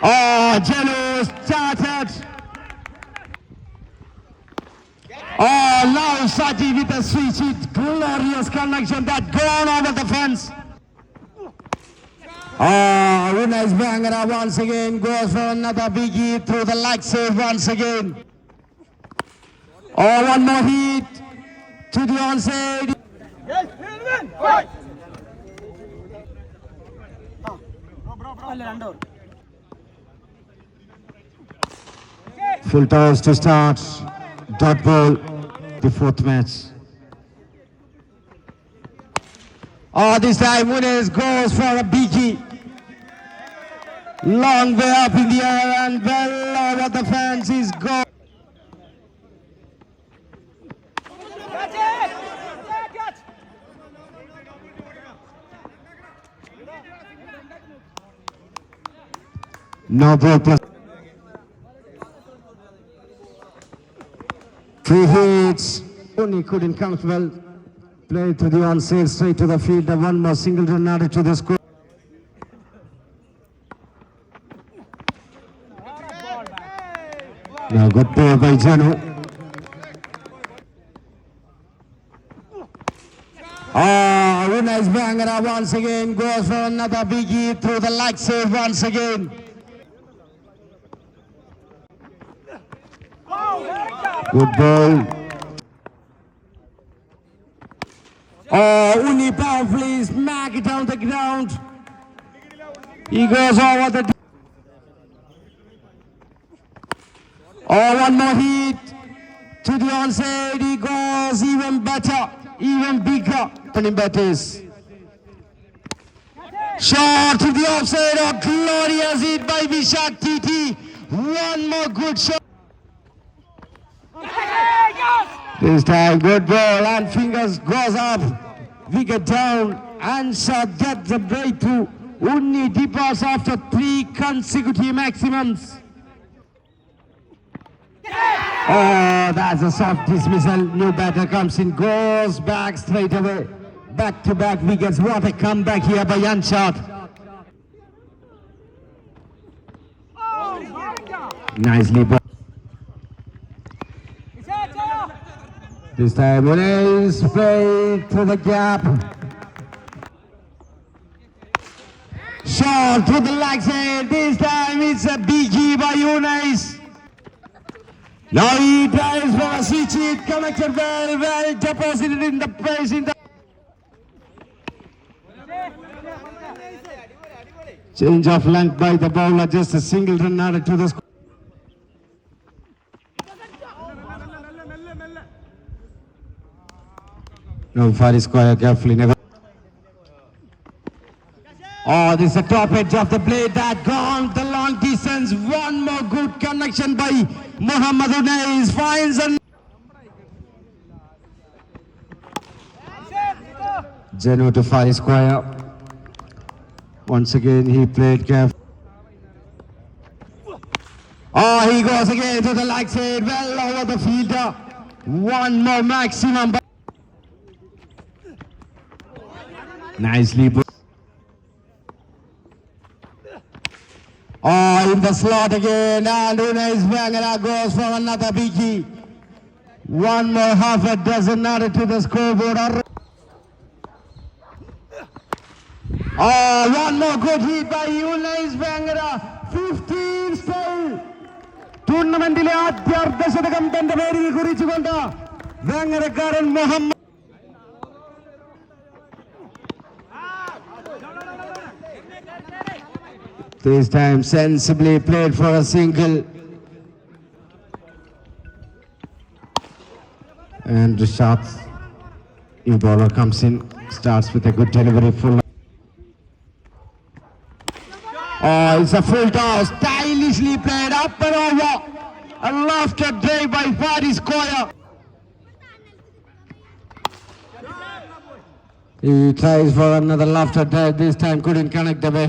Oh, Jello started. Oh, now Sati with a switch hit. Glorious connection that gone over the fence. Oh, Unais Bangara once again goes for another big hit through the leg save once again. Oh, one more hit to the onside. Full toss to start. Dot ball, the fourth match. Oh, this time Munez goes for a biggie. Long way up in the air and well over the fence is gone. No ball plus. 3 hits. Only couldn't count well. Play to the onside, straight to the field. One more single run added to the score. Now good play by Janu. Oh, Unais Bangara once again goes for another big hit through the leg save once again. Good ball. Oh, Uni powerfully smack it down the ground. He goes over the... Oh, one more hit to the onside. He goes even better, even bigger. Turning batters. Shot to the offside. Oh, glorious hit by Vishak TT. One more good shot. This time, good ball and fingers goes up. Wicket down and shot gets the breakthrough. Unni departs after 3 consecutive maximums. Oh, that's a soft dismissal. New batter comes in, goes back straight away. Back-to-back wickets. What a comeback here by Yanshad. Nicely ball. This time Unais played through the gap. Shot to the leg side. This time it's a biggie by Unais. Now he tries for a switch hit. Connected well deposited in the place in the... Change of length by the bowler. Just a single run added to the score. No, Faris Square carefully never. Oh, this is the top edge of the blade that gone the long distance. One more good connection by Muhammad Unais. Finds and Janu to Faris Square. Once again he played carefully. Oh, he goes again to the leg side. Well over the fielder. One more maximum. Nicely put. Oh, in the slot again, and Unais Bangara goes for another biggie. One more half a dozen added to the scoreboard. Oh, one more good hit by Unais Bangara. 15 style. ടൂർണമെന്റിലെ ആദ്യ അർദ്ധശതകം തന്റെ പേരിൽ കുറിച്ചുകൊണ്ട് വേങ്ങരക്കാരൻ Muhammad. This time sensibly played for a single. And Rishad, new bowler comes in, starts with a good delivery full. Oh, it's a full toss, stylishly played up and over. A lofted drive by Faris Square. He tries for another lofted drive, this time couldn't connect the way.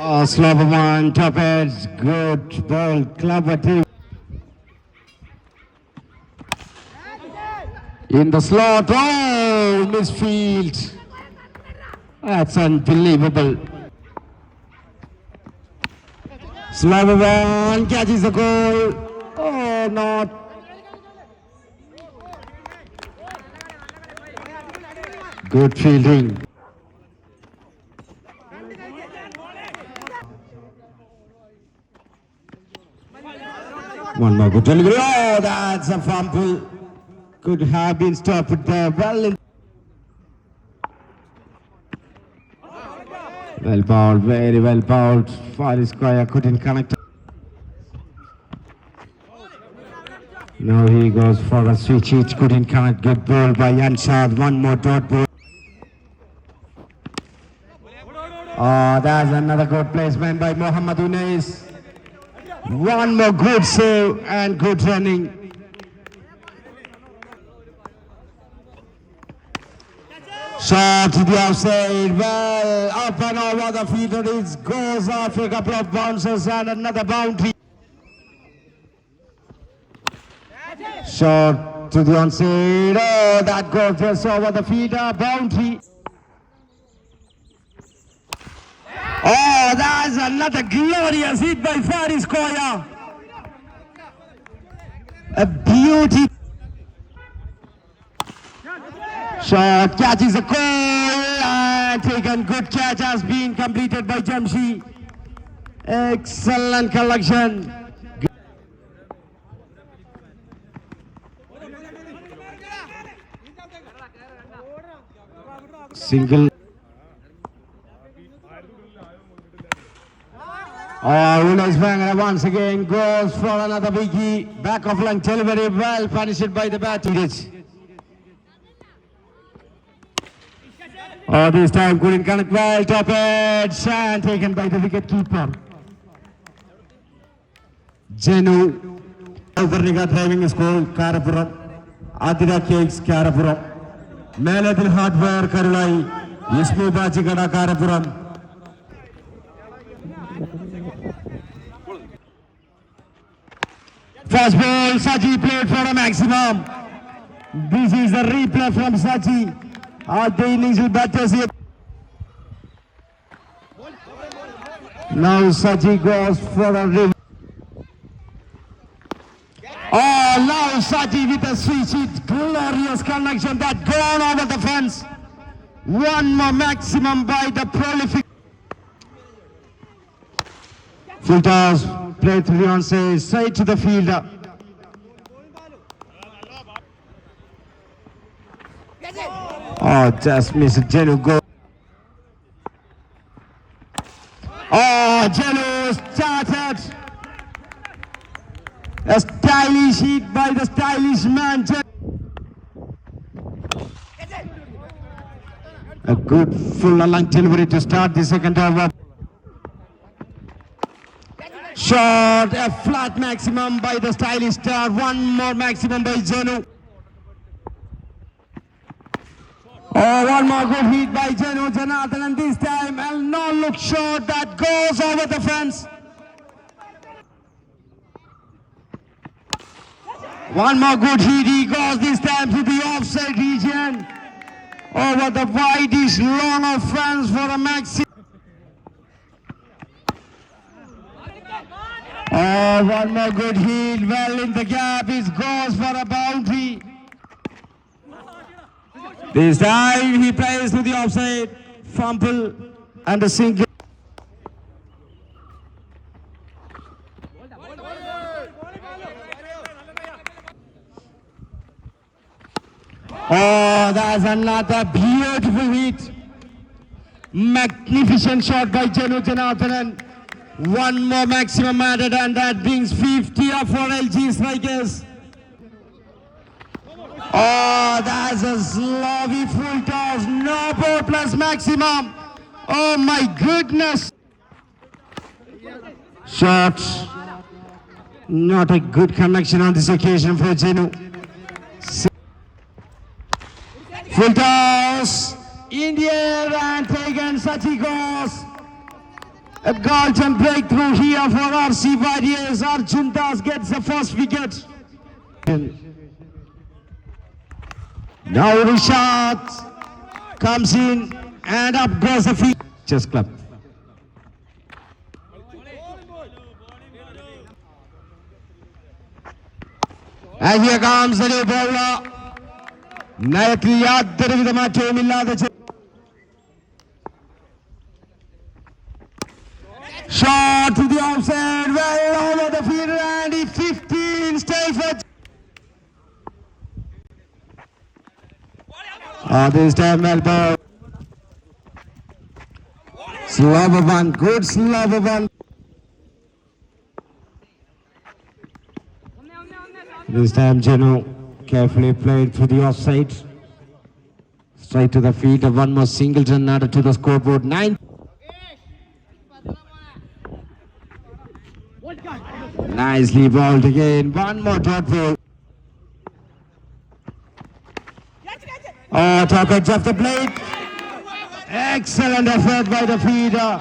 Oh, slower one, top edge, good ball, clever team. In the slot, oh, misfield. That's unbelievable. Slavavan catches the goal. Oh, not. Good fielding. One more good delivery. Oh, that's a fumble. Could have been stopped there. Well bowled, very well bowled. Faris Koya couldn't connect. Now he goes for a switch hit, couldn't connect. Good ball by Anshad. One more dot ball. Oh, that's another good placement by Mohammad Unais. One more good save and good running. Shot to the outside, well, up and over the fielder, it goes off a couple of bounces and another boundary. Shot to the onside, oh, that goes just over the fielder, boundary. Oh, that's another glorious hit by Faris Koya. A beauty. Shot catches a goal and taken. Good catch has been completed by Jamshi. Excellent collection. Single. Oh, Unais Bangara once again goes for another biggie. Back of length delivery, well punished by the batter. Oh, this time couldn't connect well. Top edge and taken by the wicket keeper. Jenu. Overniga driving school, Karapuram. Adira Cakes, Karapuram. Meladil Hardware, Karulai. Yismu Bachikada, Karapuram. First ball, Saji played for a maximum. This is the replay from Saji. All the initial batters here. Now Saji goes for a review. Oh, now Saji with a switch hit. Glorious connection that gone over the fence. One more maximum by the prolific. Full toss, play to the onside, straight to the fielder. Oh, just missed Jenu go. Oh, Jenu started. A stylish hit by the stylish man. A good full long delivery to start the second over. Shot, a flat maximum by the stylish star. One more maximum by Jenu. Oh, one more good hit by Jenu Janathan, and this time a no-look shot that goes over the fence. One more good hit, he goes this time to the offside region. Over the widest long of fence for a maxi. Oh, one more good hit, well in the gap, it goes for a boundary. This time he plays to the offside, fumble and a single. Oh, that's another beautiful hit. Magnificent shot by Jenu Janathan. One more maximum added and that brings 50 up for LG strikers. Oh, that's a sloppy full toss. No ball plus maximum. Oh my goodness. Shot. Not a good connection on this occasion for Jenu. Full toss. In the air and taken. Sachi goes. A golden breakthrough here for RC Warriors. Arjun Das gets the first wicket. Now Rishad comes in and up goes the field. Chess club. And here comes the new bowler. നയത്തിൽ യാതൊരുവിധ മാറ്റവുമില്ലാതെ shot to the offside, well over the fielder, and it's 15 stays for. This time elbow. Slower one, good slower one. This time Jenu carefully played through the offside. Straight to the feet of one more Singleton added to the scoreboard. 9. Nicely bowled again. One more dot ball. Oh, top edge of the blade. Excellent effort by the feeder.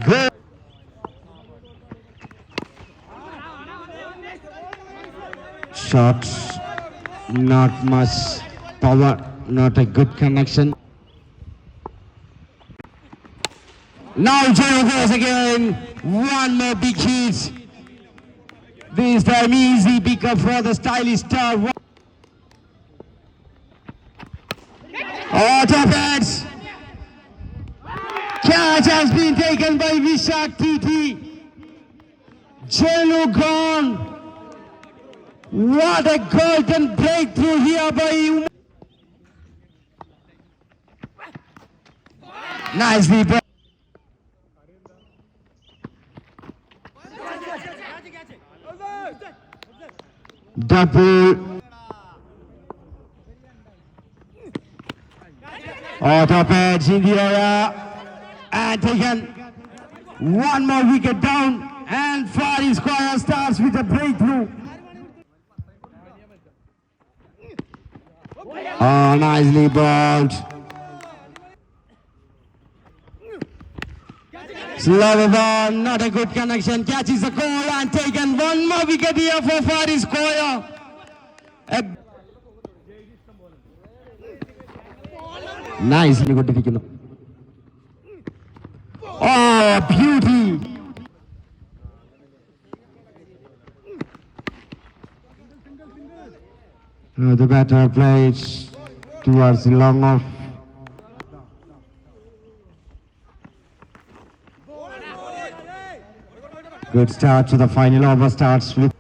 Good. Shots, not much power, not a good connection. Now Jenu goes again. One more big hit. This time easy pickup for the stylish star. Oh, top edge. Catch has been taken by Vishak TT. Jenu gone. What a golden breakthrough here by nicely bowled. Double. Oh, top edge in the area and taken. One more wicket down, and Faris Squire starts with a breakthrough. Oh, nicely bowled. Slower ball, not a good connection. Catches the goal and taken. One more wicket here for Faris Squire. Nicely good. Oh, beauty. The batter plays towards the long off. Good start to the final over. Starts with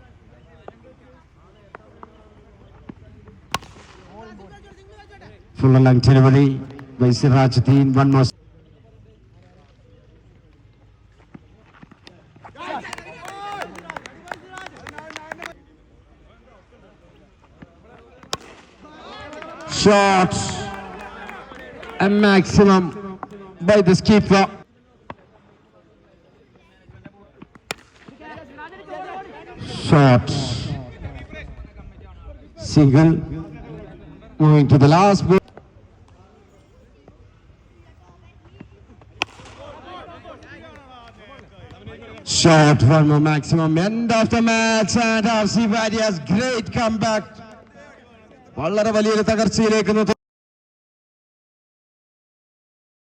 full length delivery by Sirajuddin. One more. Shot, a maximum by the skipper. Shot, single, moving to the last ball. Shot, one more maximum. End of the match, and RC Warriors great comeback. വളരെ വലിയൊരു തകർച്ചയിലേക്ക്